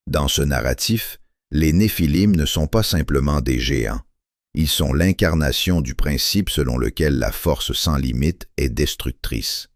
Dans ce narratif, les néphilim ne sont pas simplement des géants, ils sont l'incarnation du principe selon lequel la force sans limite est destructrice.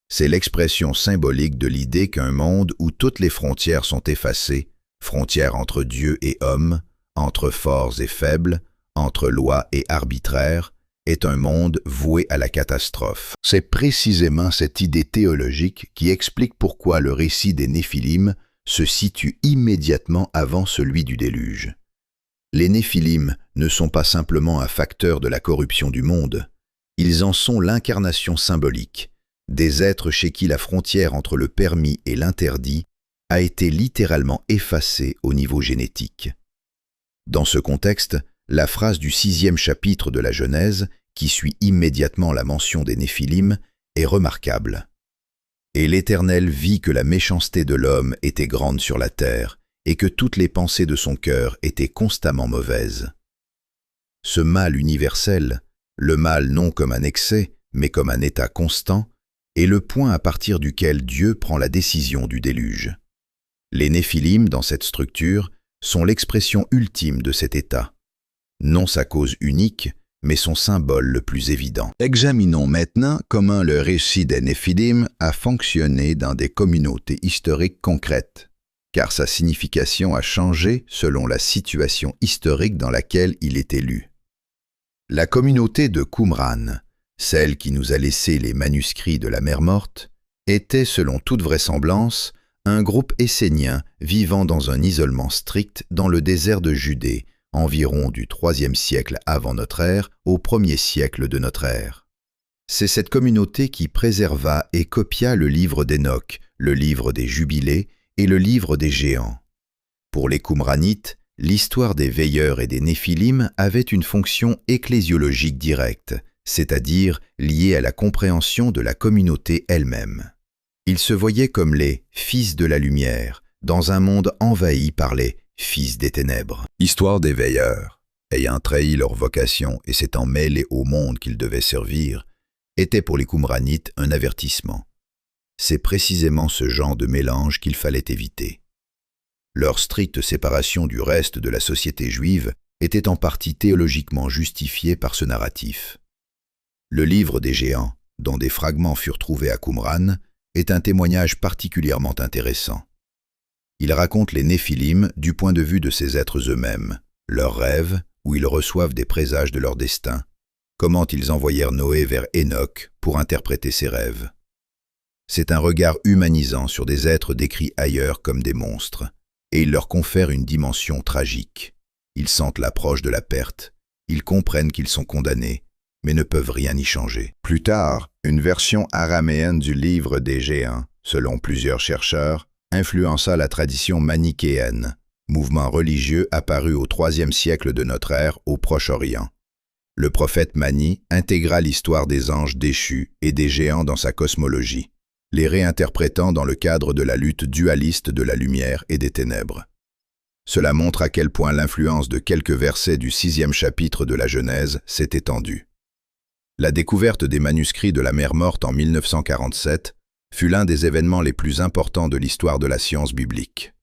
C'est l'expression symbolique de l'idée qu'un monde où toutes les frontières sont effacées, frontières entre Dieu et homme, entre forts et faibles, entre loi et arbitraire, est un monde voué à la catastrophe. C'est précisément cette idée théologique qui explique pourquoi le récit des néphilim se situe immédiatement avant celui du déluge. Les néphilim ne sont pas simplement un facteur de la corruption du monde, ils en sont l'incarnation symbolique, des êtres chez qui la frontière entre le permis et l'interdit a été littéralement effacée au niveau génétique. Dans ce contexte, la phrase du 6e chapitre de la Genèse, qui suit immédiatement la mention des néphilim, est remarquable. « Et l'Éternel vit que la méchanceté de l'homme était grande sur la terre, et que toutes les pensées de son cœur étaient constamment mauvaises. » Ce mal universel, le mal non comme un excès, mais comme un état constant, est le point à partir duquel Dieu prend la décision du déluge. Les néphilim, dans cette structure, sont l'expression ultime de cet état. Non sa cause unique, mais son symbole le plus évident. Examinons maintenant comment le récit des néphilim a fonctionné dans des communautés historiques concrètes. car sa signification a changé selon la situation historique dans laquelle il était lu. La communauté de Qumran, celle qui nous a laissé les manuscrits de la mer Morte, était, selon toute vraisemblance, un groupe essénien vivant dans un isolement strict dans le désert de Judée, environ du IIIe siècle avant notre ère au 1er siècle de notre ère. C'est cette communauté qui préserva et copia le livre d'Hénoch, le livre des Jubilés et le livre des Géants. Pour les Qumranites, l'histoire des veilleurs et des Néphilim avait une fonction ecclésiologique directe, c'est-à-dire liée à la compréhension de la communauté elle-même. Ils se voyaient comme les « fils de la lumière » dans un monde envahi par les « fils des ténèbres ». L'histoire des veilleurs, ayant trahi leur vocation et s'étant mêlés au monde qu'ils devaient servir, était pour les Qumranites un avertissement. C'est précisément ce genre de mélange qu'il fallait éviter. Leur stricte séparation du reste de la société juive était en partie théologiquement justifiée par ce narratif. Le livre des Géants, dont des fragments furent trouvés à Qumran, est un témoignage particulièrement intéressant. Il raconte les Néphilim du point de vue de ces êtres eux-mêmes, leurs rêves où ils reçoivent des présages de leur destin, comment ils envoyèrent Noé vers Hénoch pour interpréter ses rêves. C'est un regard humanisant sur des êtres décrits ailleurs comme des monstres, et il leur confère une dimension tragique. Ils sentent l'approche de la perte, ils comprennent qu'ils sont condamnés, mais ne peuvent rien y changer. Plus tard, une version araméenne du livre des Géants, selon plusieurs chercheurs, influença la tradition manichéenne, mouvement religieux apparu au IIIe siècle de notre ère au Proche-Orient. Le prophète Mani intégra l'histoire des anges déchus et des géants dans sa cosmologie, les réinterprétant dans le cadre de la lutte dualiste de la lumière et des ténèbres. Cela montre à quel point l'influence de quelques versets du 6e chapitre de la Genèse s'est étendue. La découverte des manuscrits de la mer Morte en 1947 fut l'un des événements les plus importants de l'histoire de la science biblique.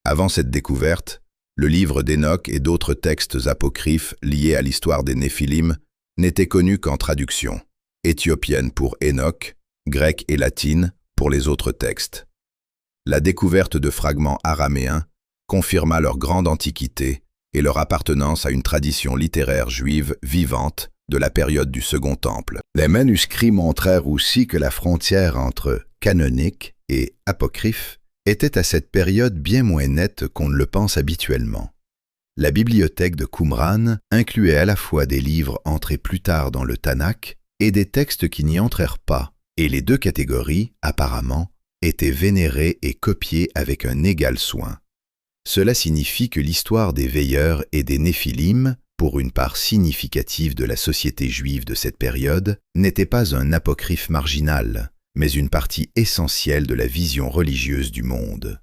Avant cette découverte, le livre d'Hénoch et d'autres textes apocryphes liés à l'histoire des Néphilim n'étaient connus qu'en traduction, éthiopienne pour Hénoch, grecque et latine pour les autres textes. La découverte de fragments araméens confirma leur grande antiquité et leur appartenance à une tradition littéraire juive vivante de la période du Second Temple. Les manuscrits montrèrent aussi que la frontière entre canonique et apocryphe était à cette période bien moins nette qu'on ne le pense habituellement. La bibliothèque de Qumran incluait à la fois des livres entrés plus tard dans le Tanakh et des textes qui n'y entrèrent pas, et les deux catégories, apparemment, étaient vénérées et copiées avec un égal soin. Cela signifie que l'histoire des veilleurs et des Néphilim, pour une part significative de la société juive de cette période, n'était pas un apocryphe marginal, mais une partie essentielle de la vision religieuse du monde.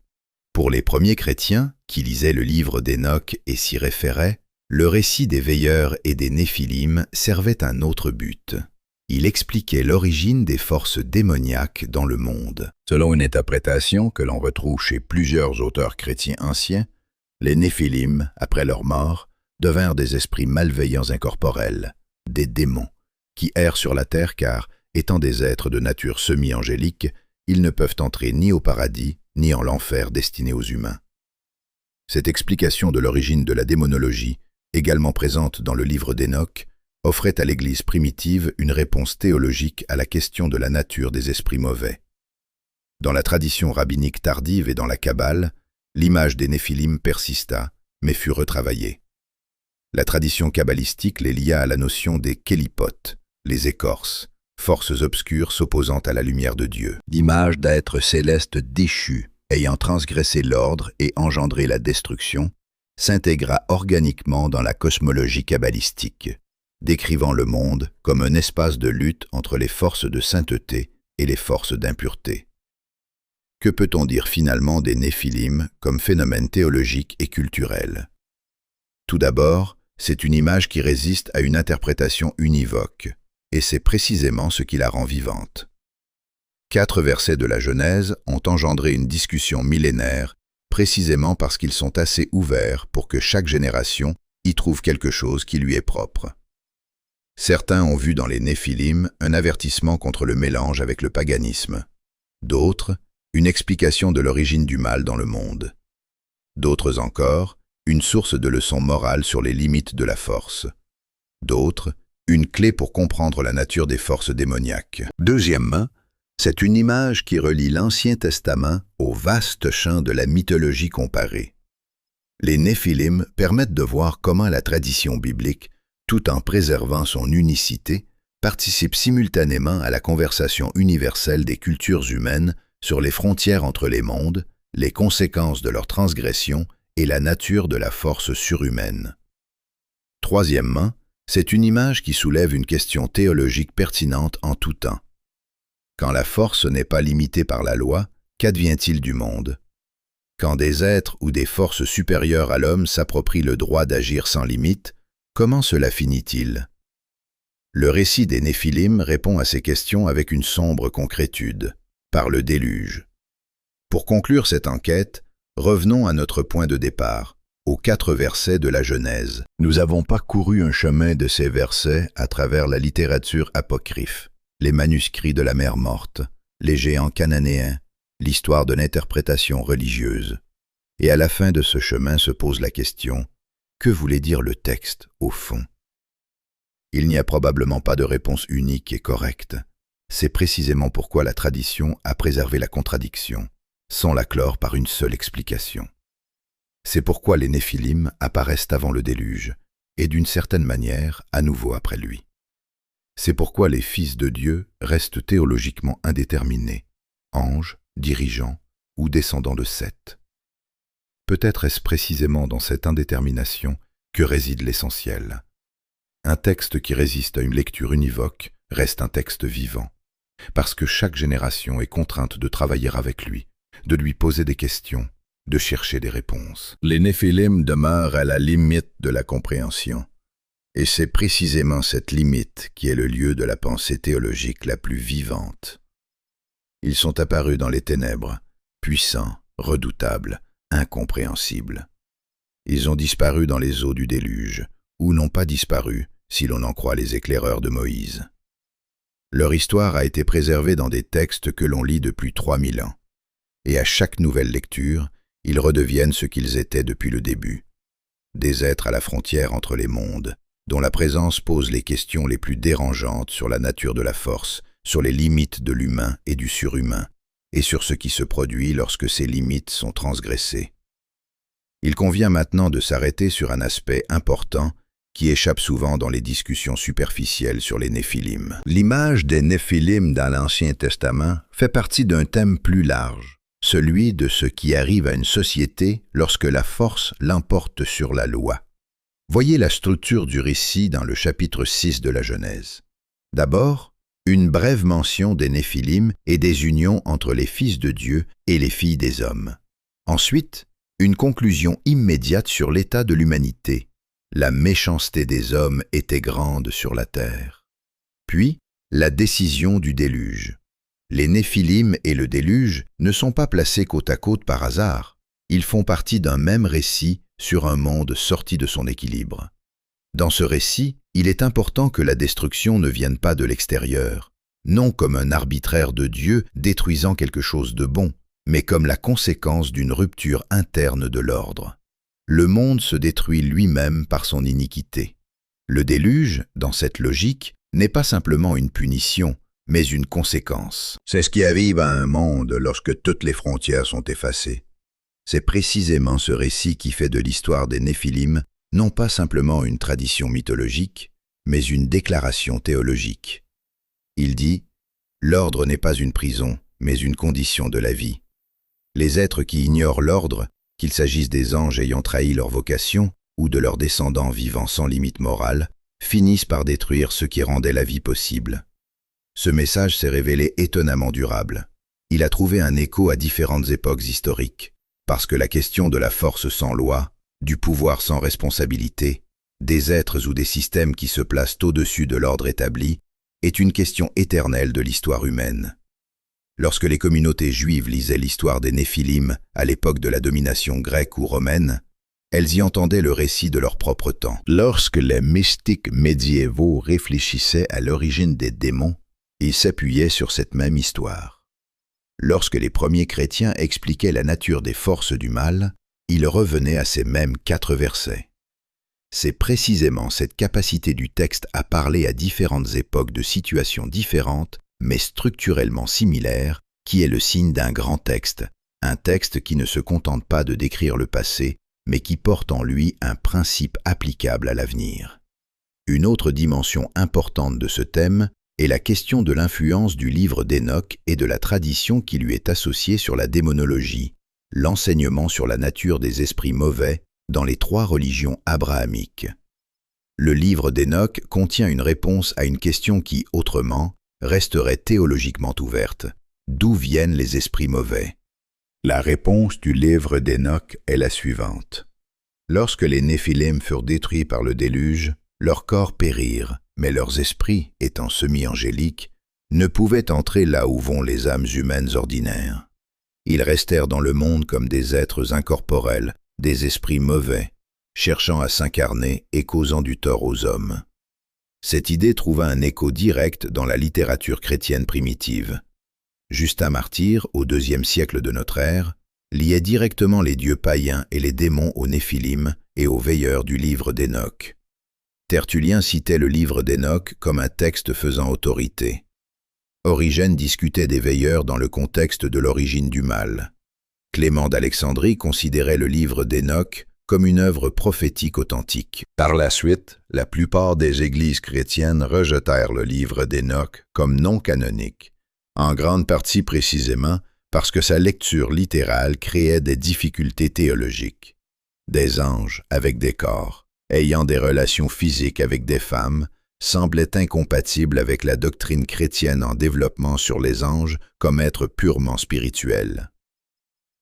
Pour les premiers chrétiens, qui lisaient le livre d'Hénoch et s'y référaient, le récit des veilleurs et des Néphilim servait un autre but. Il expliquait l'origine des forces démoniaques dans le monde. Selon une interprétation que l'on retrouve chez plusieurs auteurs chrétiens anciens, les Néphilim, après leur mort, devinrent des esprits malveillants incorporels, des démons, qui errent sur la terre car, étant des êtres de nature semi-angélique, ils ne peuvent entrer ni au paradis, ni en l'enfer destiné aux humains. Cette explication de l'origine de la démonologie, également présente dans le livre d'Hénoch, offrait à l'Église primitive une réponse théologique à la question de la nature des esprits mauvais. Dans la tradition rabbinique tardive et dans la Kabbale, l'image des Néphilim persista, mais fut retravaillée. La tradition kabbalistique les lia à la notion des kélipotes, les écorces, forces obscures s'opposant à la lumière de Dieu. L'image d'êtres célestes déchus, ayant transgressé l'ordre et engendré la destruction, s'intégra organiquement dans la cosmologie kabbalistique, décrivant le monde comme un espace de lutte entre les forces de sainteté et les forces d'impureté. Que peut-on dire finalement des Néphilim comme phénomène théologique et culturel? Tout d'abord, c'est une image qui résiste à une interprétation univoque, et c'est précisément ce qui la rend vivante. 4 versets de la Genèse ont engendré une discussion millénaire, précisément parce qu'ils sont assez ouverts pour que chaque génération y trouve quelque chose qui lui est propre. Certains ont vu dans les Néphilim un avertissement contre le mélange avec le paganisme. D'autres, une explication de l'origine du mal dans le monde. D'autres encore, une source de leçons morales sur les limites de la force. D'autres, une clé pour comprendre la nature des forces démoniaques. Deuxièmement, c'est une image qui relie l'Ancien Testament au vaste champ de la mythologie comparée. Les Néphilim permettent de voir comment la tradition biblique, tout en préservant son unicité, participe simultanément à la conversation universelle des cultures humaines sur les frontières entre les mondes, les conséquences de leur transgression et la nature de la force surhumaine. Troisièmement, c'est une image qui soulève une question théologique pertinente en tout temps. Quand la force n'est pas limitée par la loi, qu'advient-il du monde? Quand des êtres ou des forces supérieures à l'homme s'approprient le droit d'agir sans limite, comment cela finit-il? Le récit des Néphilim répond à ces questions avec une sombre concrétude, par le déluge. Pour conclure cette enquête, revenons à notre point de départ, aux 4 versets de la Genèse. Nous avons parcouru un chemin de ces versets à travers la littérature apocryphe, les manuscrits de la mer morte, les géants cananéens, l'histoire de l'interprétation religieuse. Et à la fin de ce chemin se pose la question, que voulait dire le texte, au fond? Il n'y a probablement pas de réponse unique et correcte. C'est précisément pourquoi la tradition a préservé la contradiction, sans la clore par une seule explication. C'est pourquoi les Néphilim apparaissent avant le déluge, et d'une certaine manière, à nouveau après lui. C'est pourquoi les fils de Dieu restent théologiquement indéterminés, anges, dirigeants ou descendants de Seth. Peut-être est-ce précisément dans cette indétermination que réside l'essentiel. Un texte qui résiste à une lecture univoque reste un texte vivant, parce que chaque génération est contrainte de travailler avec lui, de lui poser des questions, de chercher des réponses. Les Néphilim demeurent à la limite de la compréhension, et c'est précisément cette limite qui est le lieu de la pensée théologique la plus vivante. Ils sont apparus dans les ténèbres, puissants, redoutables, incompréhensibles. Ils ont disparu dans les eaux du déluge, ou n'ont pas disparu, si l'on en croit les éclaireurs de Moïse. Leur histoire a été préservée dans des textes que l'on lit depuis 3000 ans, et à chaque nouvelle lecture, ils redeviennent ce qu'ils étaient depuis le début. Des êtres à la frontière entre les mondes, dont la présence pose les questions les plus dérangeantes sur la nature de la force, sur les limites de l'humain et du surhumain, et sur ce qui se produit lorsque ces limites sont transgressées. Il convient maintenant de s'arrêter sur un aspect important qui échappe souvent dans les discussions superficielles sur les Néphilim. L'image des Néphilim dans l'Ancien Testament fait partie d'un thème plus large, celui de ce qui arrive à une société lorsque la force l'emporte sur la loi. Voyez la structure du récit dans le chapitre 6 de la Genèse. D'abord, une brève mention des Néphilim et des unions entre les fils de Dieu et les filles des hommes. Ensuite, une conclusion immédiate sur l'état de l'humanité. La méchanceté des hommes était grande sur la terre. Puis, la décision du déluge. Les Néphilim et le déluge ne sont pas placés côte à côte par hasard. Ils font partie d'un même récit sur un monde sorti de son équilibre. Dans ce récit, il est important que la destruction ne vienne pas de l'extérieur, non comme un arbitraire de Dieu détruisant quelque chose de bon, mais comme la conséquence d'une rupture interne de l'ordre. Le monde se détruit lui-même par son iniquité. Le déluge, dans cette logique, n'est pas simplement une punition, mais une conséquence. C'est ce qui arrive à un monde lorsque toutes les frontières sont effacées. C'est précisément ce récit qui fait de l'histoire des Néphilim non pas simplement une tradition mythologique, mais une déclaration théologique. Il dit « L'ordre n'est pas une prison, mais une condition de la vie. Les êtres qui ignorent l'ordre, qu'il s'agisse des anges ayant trahi leur vocation ou de leurs descendants vivant sans limite morale, finissent par détruire ce qui rendait la vie possible. » Ce message s'est révélé étonnamment durable. Il a trouvé un écho à différentes époques historiques, parce que la question de la force sans loi, du pouvoir sans responsabilité, des êtres ou des systèmes qui se placent au-dessus de l'ordre établi, est une question éternelle de l'histoire humaine. Lorsque les communautés juives lisaient l'histoire des Néphilim à l'époque de la domination grecque ou romaine, elles y entendaient le récit de leur propre temps. Lorsque les mystiques médiévaux réfléchissaient à l'origine des démons, ils s'appuyaient sur cette même histoire. Lorsque les premiers chrétiens expliquaient la nature des forces du mal, il revenait à ces mêmes 4 versets. C'est précisément cette capacité du texte à parler à différentes époques de situations différentes, mais structurellement similaires, qui est le signe d'un grand texte, un texte qui ne se contente pas de décrire le passé, mais qui porte en lui un principe applicable à l'avenir. Une autre dimension importante de ce thème est la question de l'influence du livre d'Hénoch et de la tradition qui lui est associée sur la démonologie, l'enseignement sur la nature des esprits mauvais dans les 3 religions abrahamiques. Le livre d'Hénoch contient une réponse à une question qui, autrement, resterait théologiquement ouverte. D'où viennent les esprits mauvais? La réponse du livre d'Hénoch est la suivante. Lorsque les Néphilim furent détruits par le déluge, leurs corps périrent, mais leurs esprits, étant semi-angéliques, ne pouvaient entrer là où vont les âmes humaines ordinaires. Ils restèrent dans le monde comme des êtres incorporels, des esprits mauvais, cherchant à s'incarner et causant du tort aux hommes. Cette idée trouva un écho direct dans la littérature chrétienne primitive. Justin Martyr, au IIe siècle de notre ère, liait directement les dieux païens et les démons aux Néphilim et aux veilleurs du livre d'Hénoch. Tertullien citait le livre d'Hénoch comme un texte faisant autorité. Origène discutait des veilleurs dans le contexte de l'origine du mal. Clément d'Alexandrie considérait le livre d'Hénoch comme une œuvre prophétique authentique. Par la suite, la plupart des églises chrétiennes rejetèrent le livre d'Hénoch comme non canonique, en grande partie précisément parce que sa lecture littérale créait des difficultés théologiques. Des anges avec des corps, ayant des relations physiques avec des femmes, semblaient incompatibles avec la doctrine chrétienne en développement sur les anges comme êtres purement spirituels.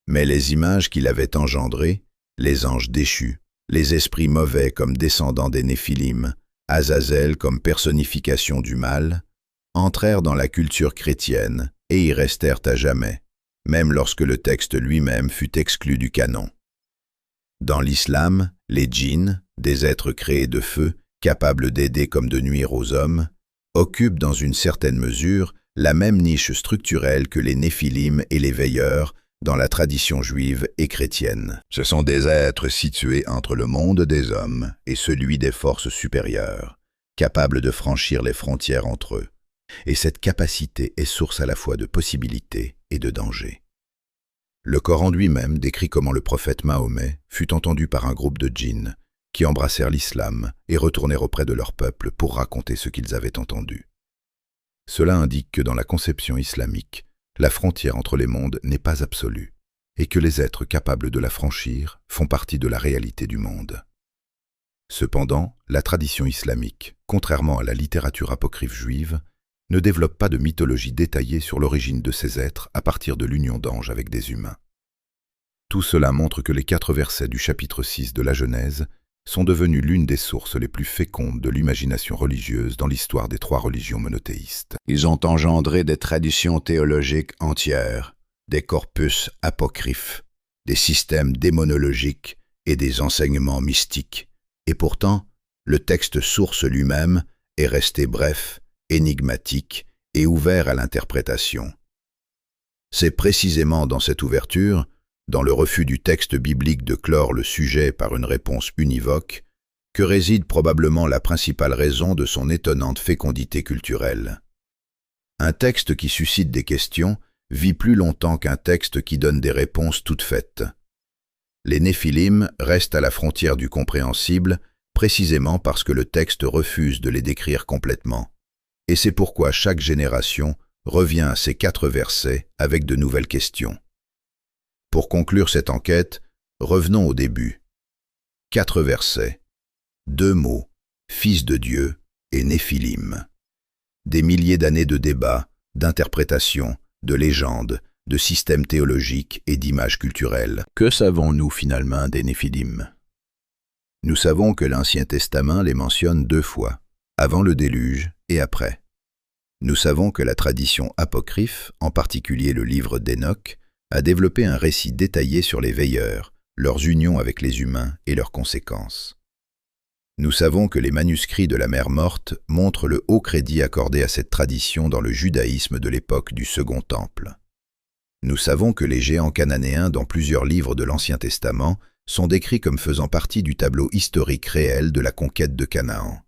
Mais les images qu'il avait engendrées, les anges déchus, les esprits mauvais comme descendants des Néphilim, Azazel comme personnification du mal, entrèrent dans la culture chrétienne et y restèrent à jamais, même lorsque le texte lui-même fut exclu du canon. Dans l'islam, les djinns, des êtres créés de feu, capables d'aider comme de nuire aux hommes, occupent dans une certaine mesure la même niche structurelle que les Néphilim et les veilleurs dans la tradition juive et chrétienne. Ce sont des êtres situés entre le monde des hommes et celui des forces supérieures, capables de franchir les frontières entre eux. Et cette capacité est source à la fois de possibilités et de dangers. Le Coran lui-même décrit comment le prophète Mahomet fut entendu par un groupe de djinns qui embrassèrent l'islam et retournèrent auprès de leur peuple pour raconter ce qu'ils avaient entendu. Cela indique que dans la conception islamique, la frontière entre les mondes n'est pas absolue et que les êtres capables de la franchir font partie de la réalité du monde. Cependant, la tradition islamique, contrairement à la littérature apocryphe juive, ne développe pas de mythologie détaillée sur l'origine de ces êtres à partir de l'union d'anges avec des humains. Tout cela montre que les 4 versets du chapitre 6 de la Genèse sont devenus l'une des sources les plus fécondes de l'imagination religieuse dans l'histoire des 3 religions monothéistes. Ils ont engendré des traditions théologiques entières, des corpus apocryphes, des systèmes démonologiques et des enseignements mystiques. Et pourtant, le texte source lui-même est resté bref, énigmatique et ouvert à l'interprétation. C'est précisément dans cette ouverture, dans le refus du texte biblique de clore le sujet par une réponse univoque, que réside probablement la principale raison de son étonnante fécondité culturelle. Un texte qui suscite des questions vit plus longtemps qu'un texte qui donne des réponses toutes faites. Les Néphilim restent à la frontière du compréhensible, précisément parce que le texte refuse de les décrire complètement. Et c'est pourquoi chaque génération revient à ces 4 versets avec de nouvelles questions. Pour conclure cette enquête, revenons au début. 4 versets, 2 mots, Fils de Dieu et Néphilim. Des milliers d'années de débats, d'interprétations, de légendes, de systèmes théologiques et d'images culturelles. Que savons-nous finalement des Néphilim? Nous savons que l'Ancien Testament les mentionne 2 fois, avant le déluge et après. Nous savons que la tradition apocryphe, en particulier le livre d'Hénoch, a développé un récit détaillé sur les veilleurs, leurs unions avec les humains et leurs conséquences. Nous savons que les manuscrits de la mer Morte montrent le haut crédit accordé à cette tradition dans le judaïsme de l'époque du Second Temple. Nous savons que les géants cananéens dans plusieurs livres de l'Ancien Testament sont décrits comme faisant partie du tableau historique réel de la conquête de Canaan.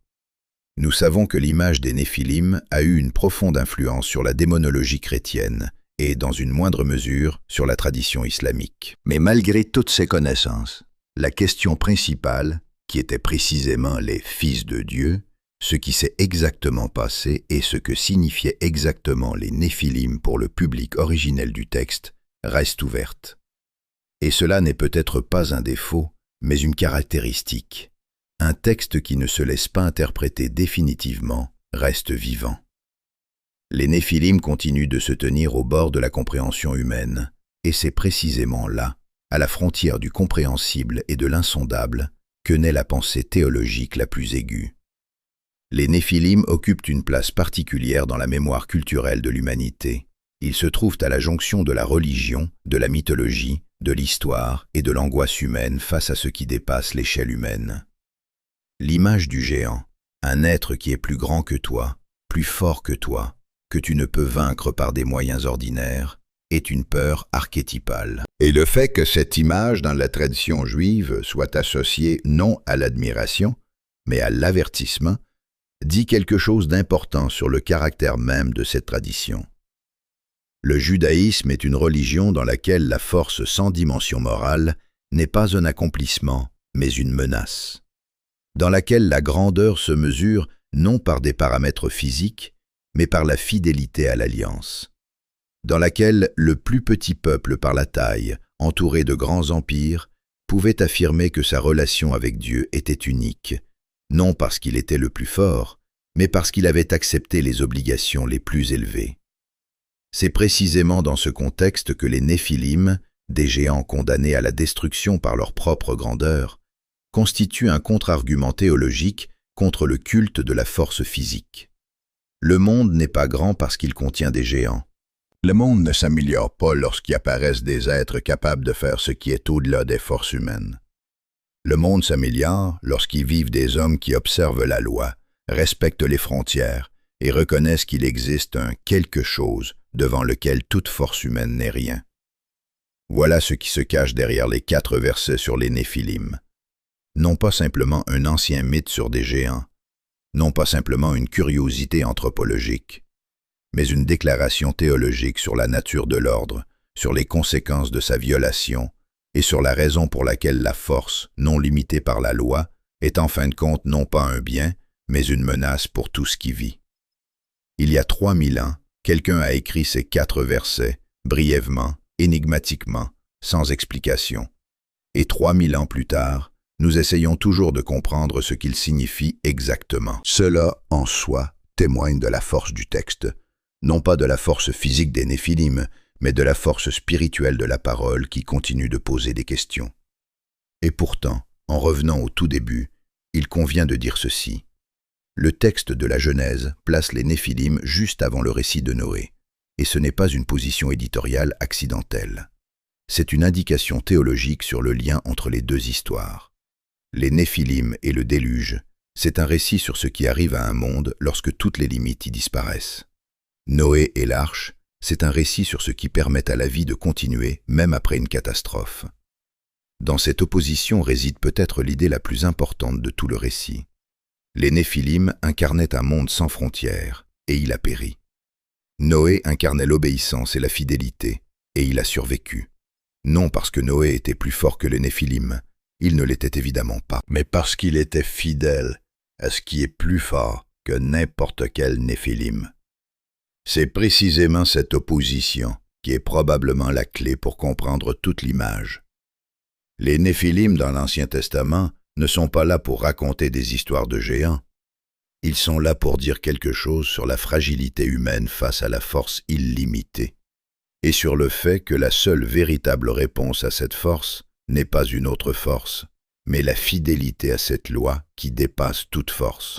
Nous savons que l'image des Néphilim a eu une profonde influence sur la démonologie chrétienne et, dans une moindre mesure, sur la tradition islamique. Mais malgré toutes ces connaissances, la question principale, qui était précisément les fils de Dieu, ce qui s'est exactement passé et ce que signifiaient exactement les Néphilim pour le public originel du texte, reste ouverte. Et cela n'est peut-être pas un défaut, mais une caractéristique. Un texte qui ne se laisse pas interpréter définitivement reste vivant. Les Néphilim continuent de se tenir au bord de la compréhension humaine, et c'est précisément là, à la frontière du compréhensible et de l'insondable, que naît la pensée théologique la plus aiguë. Les Néphilim occupent une place particulière dans la mémoire culturelle de l'humanité. Ils se trouvent à la jonction de la religion, de la mythologie, de l'histoire et de l'angoisse humaine face à ce qui dépasse l'échelle humaine. L'image du géant, un être qui est plus grand que toi, plus fort que toi, que tu ne peux vaincre par des moyens ordinaires, est une peur archétypale. Et le fait que cette image dans la tradition juive soit associée non à l'admiration, mais à l'avertissement, dit quelque chose d'important sur le caractère même de cette tradition. Le judaïsme est une religion dans laquelle la force sans dimension morale n'est pas un accomplissement, mais une menace, dans laquelle la grandeur se mesure non par des paramètres physiques, mais par la fidélité à l'alliance, dans laquelle le plus petit peuple par la taille, entouré de grands empires, pouvait affirmer que sa relation avec Dieu était unique, non parce qu'il était le plus fort, mais parce qu'il avait accepté les obligations les plus élevées. C'est précisément dans ce contexte que les Néphilim, des géants condamnés à la destruction par leur propre grandeur, constituent un contre-argument théologique contre le culte de la force physique. Le monde n'est pas grand parce qu'il contient des géants. Le monde ne s'améliore pas lorsqu'y apparaissent des êtres capables de faire ce qui est au-delà des forces humaines. Le monde s'améliore lorsqu'y vivent des hommes qui observent la loi, respectent les frontières et reconnaissent qu'il existe un quelque chose devant lequel toute force humaine n'est rien. Voilà ce qui se cache derrière les 4 versets sur les Néphilim. Non pas simplement un ancien mythe sur des géants, non pas simplement une curiosité anthropologique, mais une déclaration théologique sur la nature de l'ordre, sur les conséquences de sa violation et sur la raison pour laquelle la force, non limitée par la loi, est en fin de compte non pas un bien, mais une menace pour tout ce qui vit. Il y a 3000 ans, quelqu'un a écrit ces 4 versets, brièvement, énigmatiquement, sans explication. Et 3000 ans plus tard, nous essayons toujours de comprendre ce qu'il signifie exactement. Cela, en soi, témoigne de la force du texte, non pas de la force physique des Néphilim, mais de la force spirituelle de la parole qui continue de poser des questions. Et pourtant, en revenant au tout début, il convient de dire ceci. Le texte de la Genèse place les Néphilim juste avant le récit de Noé, et ce n'est pas une position éditoriale accidentelle. C'est une indication théologique sur le lien entre les 2 histoires. Les Néphilim et le déluge, c'est un récit sur ce qui arrive à un monde lorsque toutes les limites y disparaissent. Noé et l'arche, c'est un récit sur ce qui permet à la vie de continuer même après une catastrophe. Dans cette opposition réside peut-être l'idée la plus importante de tout le récit. Les Néphilim incarnaient un monde sans frontières, et il a péri. Noé incarnait l'obéissance et la fidélité, et il a survécu. Non parce que Noé était plus fort que les Néphilim, il ne l'était évidemment pas, mais parce qu'il était fidèle à ce qui est plus fort que n'importe quel Néphilim. C'est précisément cette opposition qui est probablement la clé pour comprendre toute l'image. Les Néphilim dans l'Ancien Testament ne sont pas là pour raconter des histoires de géants. Ils sont là pour dire quelque chose sur la fragilité humaine face à la force illimitée, et sur le fait que la seule véritable réponse à cette force n'est pas une autre force, mais la fidélité à cette loi qui dépasse toute force.